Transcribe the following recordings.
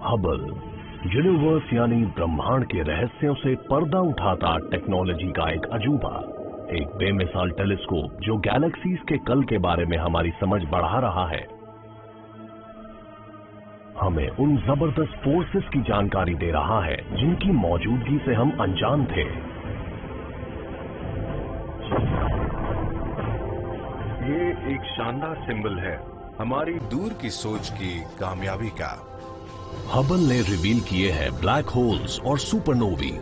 Hubble universe यानी ब्रह्मांड के रहस्यों से पर्दा उठाता टेक्नोलॉजी का एक अजूबा, एक बेमिसाल टेलीस्कोप जो गैलेक्सीज के कल के बारे में हमारी समझ बढ़ा रहा है। हमें उन जबरदस्त फोर्सेस की जानकारी दे रहा है जिनकी मौजूदगी से हम अनजान थे। ये एक शानदार सिंबल है हमारी दूर की सोच की कामयाबी का। हबल ने रिवील किए हैं ब्लैक होल्स और सुपरनोवी,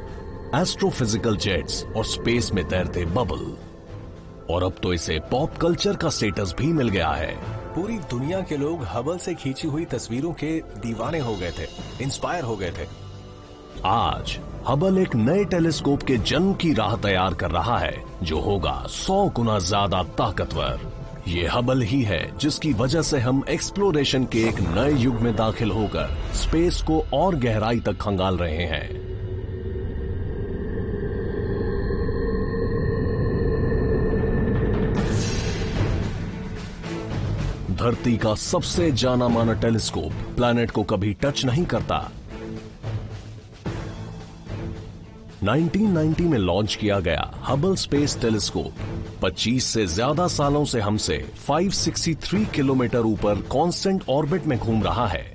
एस्ट्रोफिजिकल जेट्स और स्पेस में तैरते बबल, और अब तो इसे पॉप कल्चर का स्टेटस भी मिल गया है। पूरी दुनिया के लोग हबल से खींची हुई तस्वीरों के दीवाने हो गए थे, इंस्पायर हो गए थे। आज हबल एक नए टेलीस्कोप के जन्म की राह तैयार कर रहा है जो होगा 100 गुना ज्यादा ताकतवर। ये हबल ही है जिसकी वजह से हम एक्सप्लोरेशन के एक नए युग में दाखिल होकर स्पेस को और गहराई तक खंगाल रहे हैं। धरती का सबसे जाना माना टेलीस्कोप प्लैनेट को कभी टच नहीं करता। 1990 में लॉन्च किया गया हबल स्पेस टेलीस्कोप 25 से ज्यादा सालों से हमसे 563 किलोमीटर ऊपर कांस्टेंट ऑर्बिट में घूम रहा है।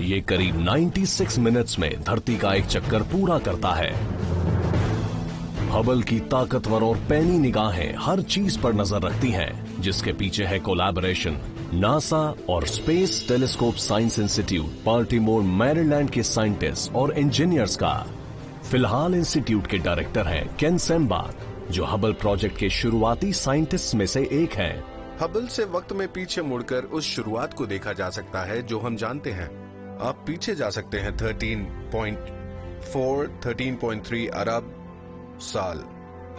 ये करीब 96 मिनट्स में धरती का एक चक्कर पूरा करता है। हबल की ताकतवर और पैनी निगाहें हर चीज पर नजर रखती हैं, जिसके पीछे है कोलैबोरेशन नासा और space telescope science institute Baltimore Maryland के साइंटिस्ट और इंजीनियर्स का। फिलहाल इंस्टीट्यूट के डायरेक्टर हैं केन सेम्बाक, जो हबल प्रोजेक्ट के शुरुआती साइंटिस्ट में से एक हैं। हबल से वक्त में पीछे मुड़कर उस शुरुआत को देखा जा सकता है जो हम जानते हैं। आप पीछे जा सकते हैं 13.4, 13.3 अरब साल।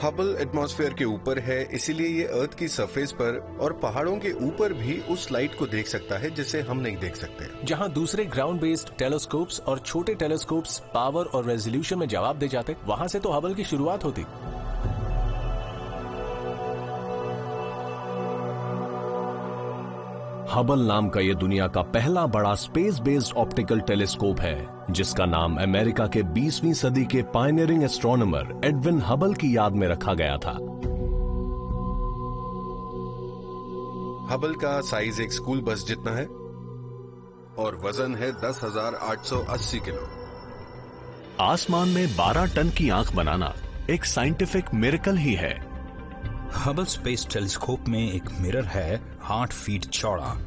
हबल एटमॉस्फेयर के ऊपर है, इसीलिए ये अर्थ की सरफेस पर और पहाड़ों के ऊपर भी उस लाइट को देख सकता है जिसे हम नहीं देख सकते। जहां दूसरे ग्राउंड बेस्ड टेलीस्कोप्स और छोटे टेलीस्कोप्स पावर और रेजोल्यूशन में जवाब दे जाते, वहां से तो हबल की शुरुआत होती। हबल नाम का ये दुनिया का पहला बड़ा स्पेस बेस्ड ऑप्टिकल टेलीस्कोप है, जिसका नाम अमेरिका के 20वीं सदी के पायनियरिंग एस्ट्रोनॉमर एडविन हबल की याद में रखा गया था। हबल का साइज एक स्कूल बस जितना है और वजन है 10,880 किलो। आसमान में 12 टन की आंख बनाना एक साइंटिफिक मिरेकल ही है। हबल स्पेस टेलीस्कोप में एक मिरर है 8 फीट चौड़ा।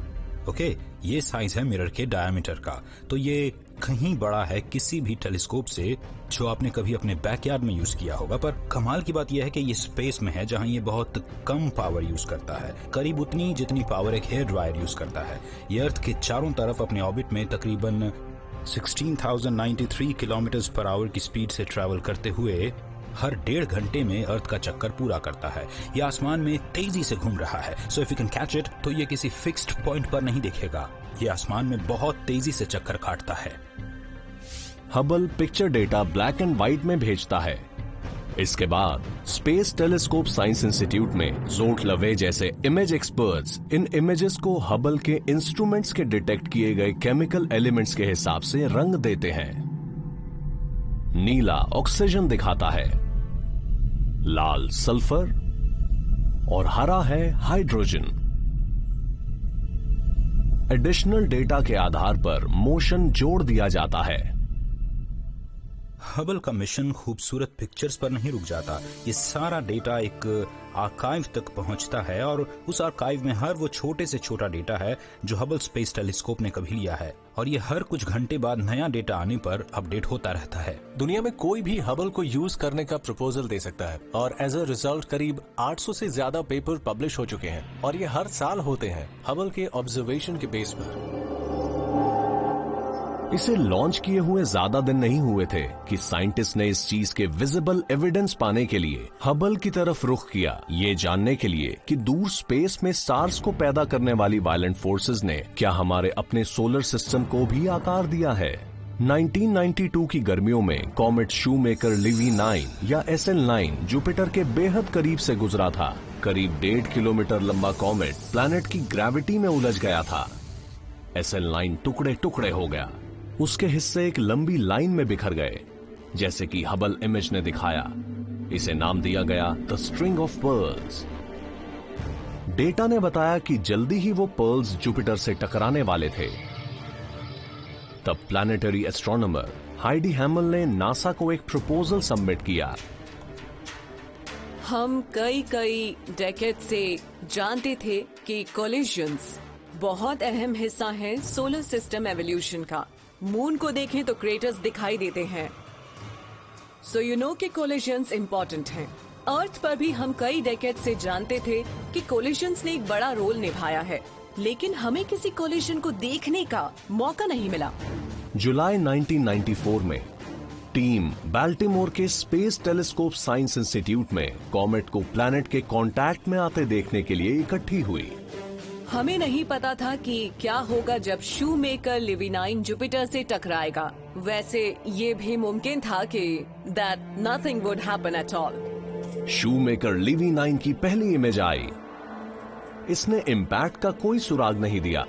ओके, ये साइज है मिरर के डायमीटर का, तो ये कहीं बड़ा है किसी भी टेलीस्कोप से जो आपने कभी अपने बैकयार्ड में यूज किया होगा। पर कमाल की बात यह है कि ये स्पेस में है जहां ये बहुत कम पावर यूज करता है, करीब उतनी जितनी पावर एक हेयर ड्रायर यूज करता है। ये अर्थ के चारों तरफ अपने ऑर्बिट में तकरीबन 16,093 किलोमीटर पर आवर की स्पीड से ट्रैवल करते हुए हर 1.5 घंटे में अर्थ का चक्कर पूरा करता है। यह आसमान में तेजी से घूम रहा है, so if you can catch it तो ये किसी फिक्स्ड पॉइंट पर नहीं दिखेगा। ये आसमान में बहुत तेजी से चक्कर काटता है। Hubble picture data black and white में भेजता है। इसके बाद स्पेस टेलीस्कोप साइंस इंस्टीट्यूट में जोट लवे जैसे इमेज एक्सपर्ट्स इन इमेजेस को हबल के इंस्ट्रूमेंट्स के डिटेक्ट किए गए केमिकल एलिमेंट्स के हिसाब से रंग देते हैं। नीला ऑक्सीजन दिखाता है, लाल सल्फर और हरा है हाइड्रोजन। एडिशनल डेटा के आधार पर मोशन जोड़ दिया जाता है। हबल का मिशन खूबसूरत पिक्चर्स पर नहीं रुक जाता। ये सारा डेटा एक आर्काइव तक पहुंचता है और उस आर्काइव में हर वो छोटे से छोटा डेटा है जो हबल स्पेस टेलीस्कोप ने कभी लिया है, और ये हर कुछ घंटे बाद नया डेटा आने पर अपडेट होता रहता है। दुनिया में कोई भी हबल को यूज करने का प्रपोजल दे सकता है, और एज अ रिजल्ट करीब 800 से ज्यादा पेपर पब्लिश हो चुके हैं, और ये हर साल होते हैं हबल के ऑब्जर्वेशन के बेस पर। इसे लॉन्च किए हुए ज्यादा दिन नहीं हुए थे कि साइंटिस्ट ने इस चीज के विजिबल एविडेंस पाने के लिए हबल की तरफ रुख किया, ये जानने के लिए कि दूर स्पेस में स्टार्स को पैदा करने वाली वायलेंट फोर्सेस ने क्या हमारे अपने सोलर सिस्टम को भी आकार दिया है। 1992 की गर्मियों में कॉमेट शूमेकर लिवी 9 या SL9 जुपिटर के बेहद करीब से गुजरा था। करीब 1.5 किलोमीटर लंबा कॉमेट प्लैनेट की ग्रेविटी में उलझ गया था। SL9 टुकड़े टुकड़े हो गया। उसके हिस्से एक लंबी लाइन में बिखर गए, जैसे कि हबल इमेज ने दिखाया। इसे नाम दिया गया the string of pearls. Data ने बताया कि जल्दी ही वो पर्ल्स जुपिटर से टकराने वाले थे। तब प्लैनेटरी एस्ट्रोनॉमर हाइडी हैमल ने नासा को एक प्रपोजल सबमिट किया। हम कई डेकेड से जानते थे कि कोलिजन्स बहुत अहम हिस्सा है सोलर सिस्टम एवोल्यूशन का। मून को देखें तो क्रेटर्स दिखाई देते हैं, सो यू नो कि कोलिजन्स इंपॉर्टेंट हैं। अर्थ पर भी हम कई डेकेड से जानते थे कि कोलिजन्स ने एक बड़ा रोल निभाया है, लेकिन हमें किसी कोलिजन को देखने का मौका नहीं मिला। जुलाई 1994 में टीम बाल्टीमोर के स्पेस टेलीस्कोप साइंस इंस्टीट्यूट में कॉमेट को प्लैनेट के कांटेक्ट में आते देखने के लिए इकट्ठी हुई। हमें नहीं पता था कि क्या होगा जब शूमेकर लिवी-9 जुपिटर से टकराएगा। वैसे ये भी मुमकिन था कि that nothing would happen at all. Shoemaker लिवी-9 की पहली इमेज आई। इसने इम्पैक्ट का कोई सुराग नहीं दिया।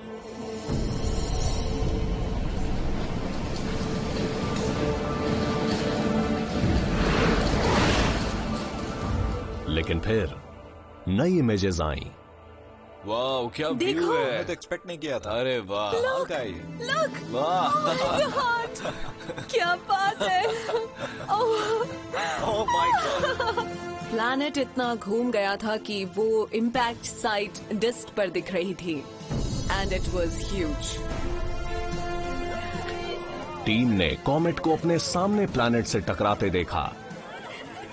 लेकिन फिर नई इमेजेस आई। वाह, क्या व्यू देखो। है। मैं तो एक्सपेक्ट नहीं किया था। अरे वाह, Look, का ही। look, वाह। oh my God, क्या बात है। Oh my God. प्लैनेट इतना घूम गया था कि वो इम्पैक्ट साइट डिस्क पर दिख रही थी, and it was huge. Team ने कॉमेट को अपने सामने प्लैनेट से टकराते देखा,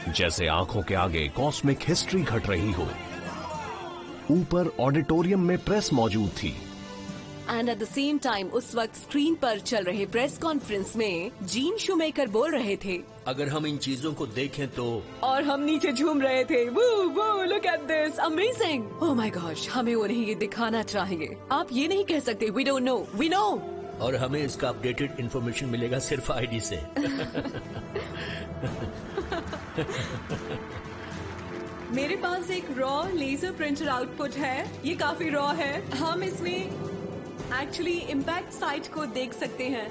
जैसे आंखों के आगे कॉस्मिक हिस्ट्री घट रही हो। ऊपर ऑडिटोरियम में प्रेस मौजूद थी, and at the same time उस वक्त स्क्रीन पर चल रहे प्रेस कॉन्फ्रेंस में जीन शूमेकर बोल रहे थे। अगर हम इन चीजों को देखें तो और हम नीचे झूम रहे थे। वो look at this, amazing. Oh my gosh, हमें उन्हें ये दिखाना चाहिए। आप ये नहीं कह सकते we don't know, we know. और हमें इसका अपडेटेड इंफॉर्मेशन मिलेगा सिर्फ आईडी से। मेरे पास एक रॉ लेजर प्रिंटर आउटपुट है। ये काफी रॉ है। हम इसमें एक्चुअली इम्पैक्ट साइट को देख सकते हैं।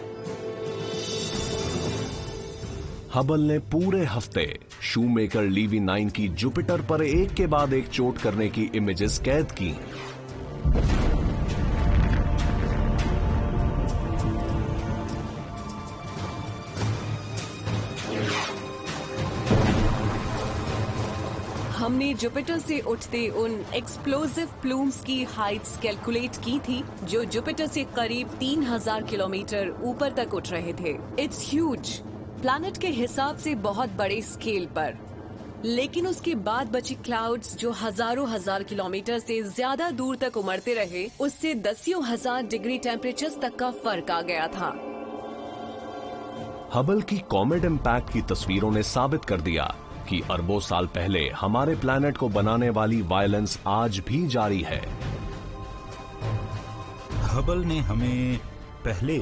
हबल ने पूरे हफ्ते शूमेकर लिवी-9 की जुपिटर पर एक के बाद एक चोट करने की इमेजेस कैद की। हमने जुपिटर से उठते उन एक्सप्लोसिव प्लूम्स की हाइट्स कैलकुलेट की थी, जो जुपिटर से करीब 3000 किलोमीटर ऊपर तक उठ रहे थे। इट्स ह्यूज, प्लैनेट के हिसाब से बहुत बड़े स्केल पर। लेकिन उसके बाद बची क्लाउड्स जो हजारों हजार किलोमीटर से ज्यादा दूर तक उमड़ते रहे, उससे दसियों हजार डिग्री टेम्परेचर तक का फर्क आ गया था। हबल की कॉमेट इम्पैक्ट की तस्वीरों ने साबित कर दिया कि अरबों साल पहले हमारे प्लैनेट को बनाने वाली वायलेंस आज भी जारी है। हबल ने हमें पहले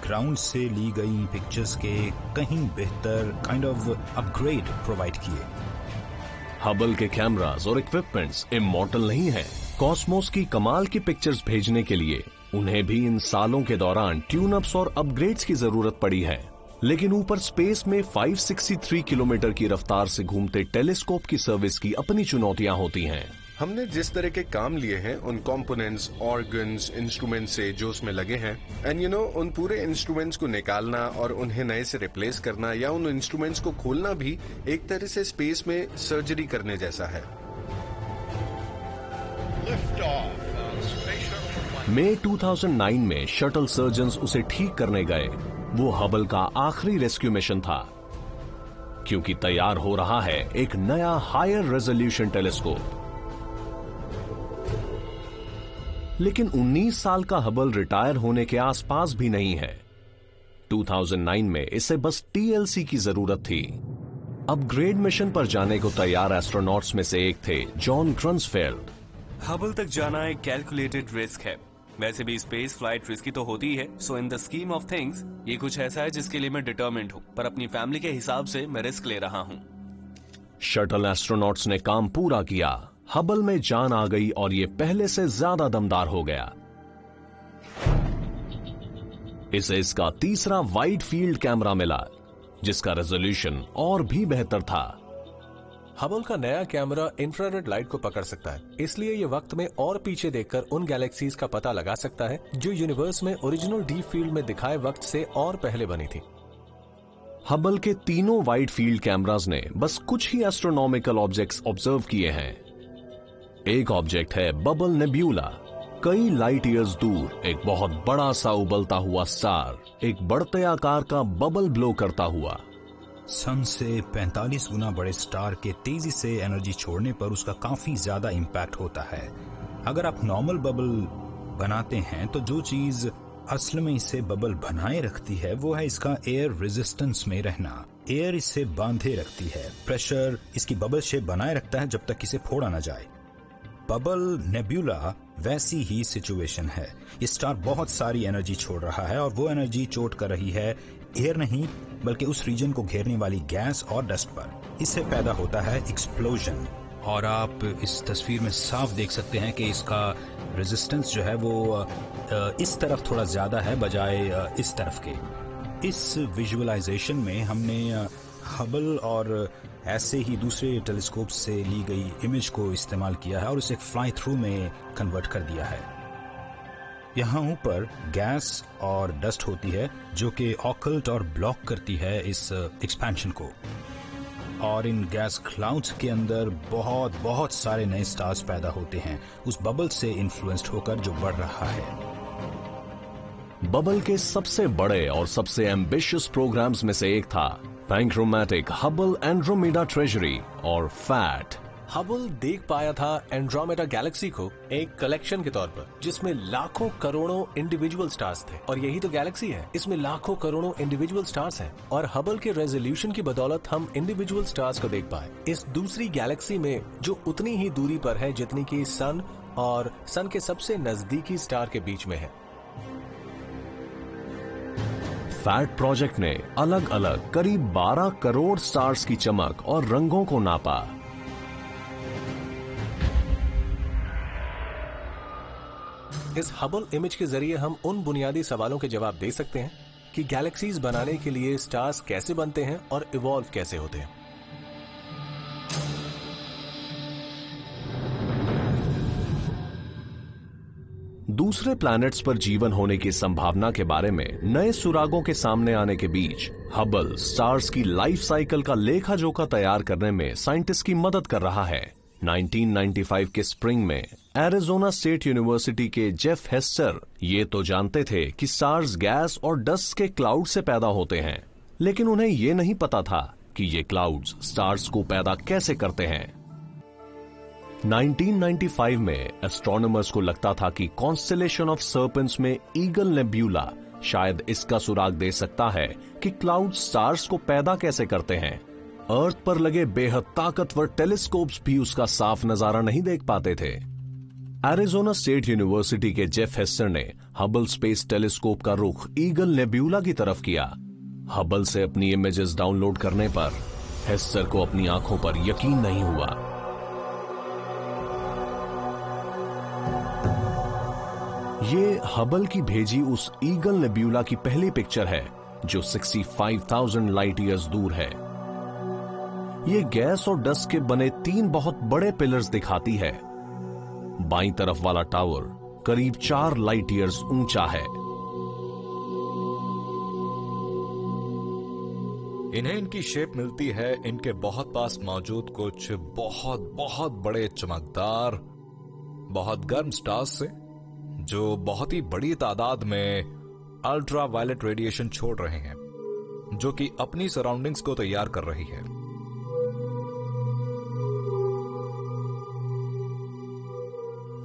ग्राउंड से ली गई पिक्चर्स के कहीं बेहतर काइंड ऑफ अपग्रेड प्रोवाइड किए। हबल के कैमरास और इक्विपमेंट्स इमॉर्टल नहीं है। कॉस्मोस की कमाल की पिक्चर्स भेजने के लिए उन्हें भी इन सालों के दौरान ट्यूनअप्स और अपग्रेड्स की जरूरत पड़ी है। लेकिन ऊपर स्पेस में 563 किलोमीटर की रफ्तार से घूमते टेलीस्कोप की सर्विस की अपनी चुनौतियां होती हैं। हमने जिस तरह के काम लिए हैं उन कंपोनेंट्स, ऑर्गन्स, इंस्ट्रूमेंट से जो उसमें लगे हैं, एंड यू नो उन पूरे इंस्ट्रूमेंट्स को निकालना और उन्हें नए से रिप्लेस करना या उन इंस्ट्रूमेंट्स को खोलना भी एक तरह से स्पेस में सर्जरी करने जैसा है। मई 2009 में शटल सर्जन्स उसे ठीक करने गए। वो हबल का आखिरी रेस्क्यू मिशन था, क्योंकि तैयार हो रहा है एक नया हायर रेजोल्यूशन टेलीस्कोप। लेकिन 19 साल का हबल रिटायर होने के आसपास भी नहीं है। 2009 में इसे बस टीएलसी की जरूरत थी। अपग्रेड मिशन पर जाने को तैयार एस्ट्रोनॉट्स में से एक थे जॉन क्रन्सफेल्ड। हबल तक जाना एक कैलकुलेटेड रिस्क है। वैसे भी स्पेस फ्लाइट रिस्की तो होती है, so in the scheme of things ये कुछ ऐसा है जिसके लिए मैं डिटरमिन्ड हूँ, पर अपनी फैमिली के हिसाब से मैं रिस्क ले रहा हूँ। शटल एस्ट्रोनॉट्स ने काम पूरा किया, हबल में जान आ गई और ये पहले से ज्यादा दमदार हो गया। इसे इसका तीसरा वाइड फील्ड कैमरा मिला, जिसका रेजोल्यूशन और भी बेहतर था। हबल का नया कैमरा इंफ्रारेड लाइट को पकड़ सकता है, इसलिए ये वक्त में और पीछे देखकर उन गैलेक्सीज का पता लगा सकता है जो यूनिवर्स में ओरिजिनल डीप फील्ड में दिखाए वक्त से और पहले बनी थी। हबल के तीनों वाइड फील्ड कैमरास ने बस कुछ ही एस्ट्रोनॉमिकल ऑब्जेक्ट्स ऑब्जर्व किए हैं। एक ऑब्जेक्ट है बबल नेब्यूला, कई लाइट ईयर्स दूर एक बहुत बड़ा सा उबलता हुआ स्टार, एक बढ़ते आकार का बबल ब्लो करता हुआ। सन से 45 गुना बड़े स्टार के तेजी से एनर्जी छोड़ने पर उसका काफी ज्यादा इंपैक्ट होता है। अगर आप नॉर्मल बबल बनाते हैं तो जो चीज असल में इसे बबल बनाए रखती है वो है इसका एयर रेजिस्टेंस में रहना। एयर इसे बांधे रखती है, प्रेशर इसकी बबल शेप बनाए रखता है जब तक इसे फोड़ा ना जाए। बबल नेब्यूला वैसी ही सिचुएशन है। ये स्टार बहुत सारी एनर्जी छोड़ रहा है और वो एनर्जी चोट कर रही है एयर नहीं बल्कि उस रीजन को घेरने वाली गैस और डस्ट पर। इससे पैदा होता है एक्सप्लोजन। और आप इस तस्वीर में साफ देख सकते हैं कि इसका रेजिस्टेंस जो है वो इस तरफ थोड़ा ज्यादा है बजाय इस तरफ के। इस विजुअलाइजेशन में हमने हबल और ऐसे ही दूसरे टेलीस्कोप से ली गई इमेज को इस्तेमाल किया है और उसे फ्लाई थ्रू में कन्वर्ट कर दिया है। यहाँ ऊपर गैस और डस्ट होती है जो कि ऑकल्ट और ब्लॉक करती है इस एक्सपेंशन को, और इन गैस क्लाउड्स के अंदर बहुत बहुत सारे नए स्टार्स पैदा होते हैं उस बबल से इन्फ्लुएंस्ड होकर जो बढ़ रहा है। बबल के सबसे बड़े और सबसे एम्बिशियस प्रोग्राम्स में से एक था पैंक्रोमैटिक हबल एंड्रोमेडा ट्रेजरी और फैट। हबल देख पाया था एंड्रोमेडा गैलेक्सी को एक कलेक्शन के तौर पर, जिसमें लाखों करोड़ों इंडिविजुअल स्टार्स थे। और यही तो गैलेक्सी है, इसमें लाखों करोड़ों इंडिविजुअल स्टार्स हैं। और हबल के रेजोल्यूशन की बदौलत हम इंडिविजुअल स्टार्स को देख पाए इस दूसरी गैलेक्सी में जो उतनी ही दूरी पर है जितनी की सन और सन के सबसे नजदीकी स्टार के बीच में है। फैट प्रोजेक्ट ने अलग अलग करीब 12 करोड़ स्टार्स की चमक और रंगों को नापा। इस हबल इमेज के जरिए हम उन बुनियादी सवालों के जवाब दे सकते हैं कि गैलेक्सीज बनाने के लिए स्टार्स कैसे बनते हैं और इवॉल्व कैसे होते हैं। दूसरे प्लैनेट्स पर जीवन होने की संभावना के बारे में नए सुरागों के सामने आने के बीच हबल स्टार्स की लाइफ साइकिल का लेखा जोखा तैयार करने में साइंटिस्ट की मदद कर रहा है। 1995 के स्प्रिंग में एरिजोना स्टेट यूनिवर्सिटी के जेफ हेस्टर ये तो जानते थे कि स्टार्स गैस और डस्ट के क्लाउड से पैदा होते हैं, लेकिन उन्हें ये नहीं पता था कि ये क्लाउड्स स्टार्स को पैदा कैसे करते हैं। 1995 में एस्ट्रोनॉमर्स को लगता था कि कॉन्स्टेलेशन ऑफ सर्पेंट्स में ईगल नेब्यूला शायद इसका सुराग दे सकता है कि क्लाउड स्टार्स को पैदा कैसे करते हैं। अर्थ पर लगे बेहद ताकतवर टेलीस्कोप्स भी उसका साफ नजारा नहीं देख पाते थे। एरिजोना स्टेट यूनिवर्सिटी के जेफ हेस्टर ने हबल स्पेस टेलीस्कोप का रुख ईगल नेब्यूला की तरफ किया। हबल से अपनी इमेजेस डाउनलोड करने पर हेस्टर को अपनी आंखों पर यकीन नहीं हुआ। ये हबल की भेजी उस ईगल नेब्यूला की पहली पिक्चर है जो 65,000 लाइट ईयर्स दूर है। ये गैस और डस्ट के बने 3 बहुत बड़े पिलर्स दिखाती है। बाईं तरफ वाला टावर करीब 4 लाइट ईयर्स ऊंचा है। इन्हें इनकी शेप मिलती है इनके बहुत पास मौजूद कुछ बहुत बहुत बड़े चमकदार बहुत गर्म स्टार्स से, जो बहुत ही बड़ी तादाद में अल्ट्रा वायलेट रेडिएशन छोड़ रहे हैं, जो कि अपनी सराउंडिंग्स को तैयार कर रही है।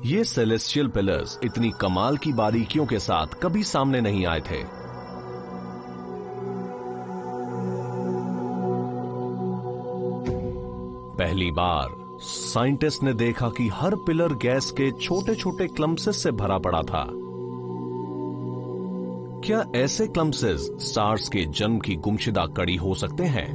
ये सेलेस्टियल पिलर्स इतनी कमाल की बारीकियों के साथ कभी सामने नहीं आए थे। पहली बार साइंटिस्ट ने देखा कि हर पिलर गैस के छोटे छोटे क्लम्प्सेस से भरा पड़ा था। क्या ऐसे क्लम्प्सेस स्टार्स के जन्म की गुमशुदा कड़ी हो सकते हैं?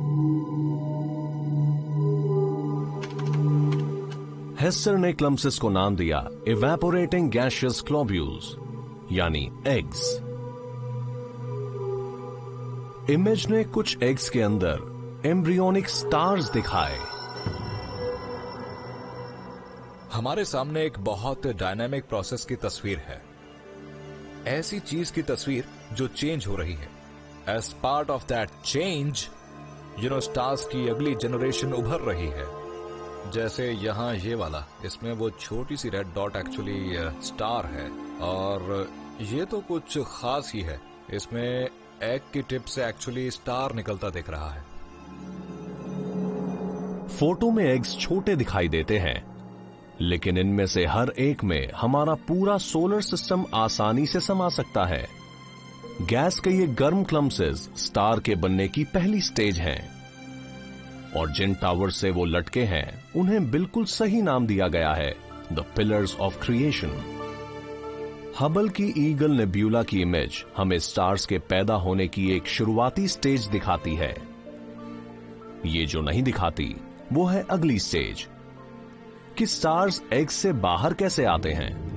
हेस्टर ने क्लम्प्सेस को नाम दिया इवेपोरेटिंग गैसियस ग्लोब्यूल्स यानी एग्स। इमेज ने कुछ एग्स के अंदर एम्ब्रियोनिक स्टार्स दिखाए। हमारे सामने एक बहुत डायनामिक प्रोसेस की तस्वीर है, ऐसी चीज की तस्वीर जो चेंज हो रही है। As part of that change, stars की अगली जनरेशन उभर रही है। जैसे यहां ये वाला, इसमें वो छोटी सी रेड डॉट एक्चुअली स्टार है, और ये तो कुछ खास ही है। इसमें एग की टिप से एक्चुअली स्टार निकलता दिख रहा है। फोटो में एग्स छोटे दिखाई देते हैं, लेकिन इनमें से हर एक में हमारा पूरा सोलर सिस्टम आसानी से समा सकता है। गैस के ये गर्म क्लम्प्सेस स्टार के बनने की पहली स्टेज हैं, और जिन टावर से वो लटके हैं उन्हें बिल्कुल सही नाम दिया गया है, the pillars of creation. Hubble की ईगल नेब्यूला की इमेज हमें स्टार्स के पैदा होने की एक शुरुआती स्टेज दिखाती है। ये जो नहीं दिखाती वो है अगली स्टेज, कि स्टार्स एग से बाहर कैसे आते हैं।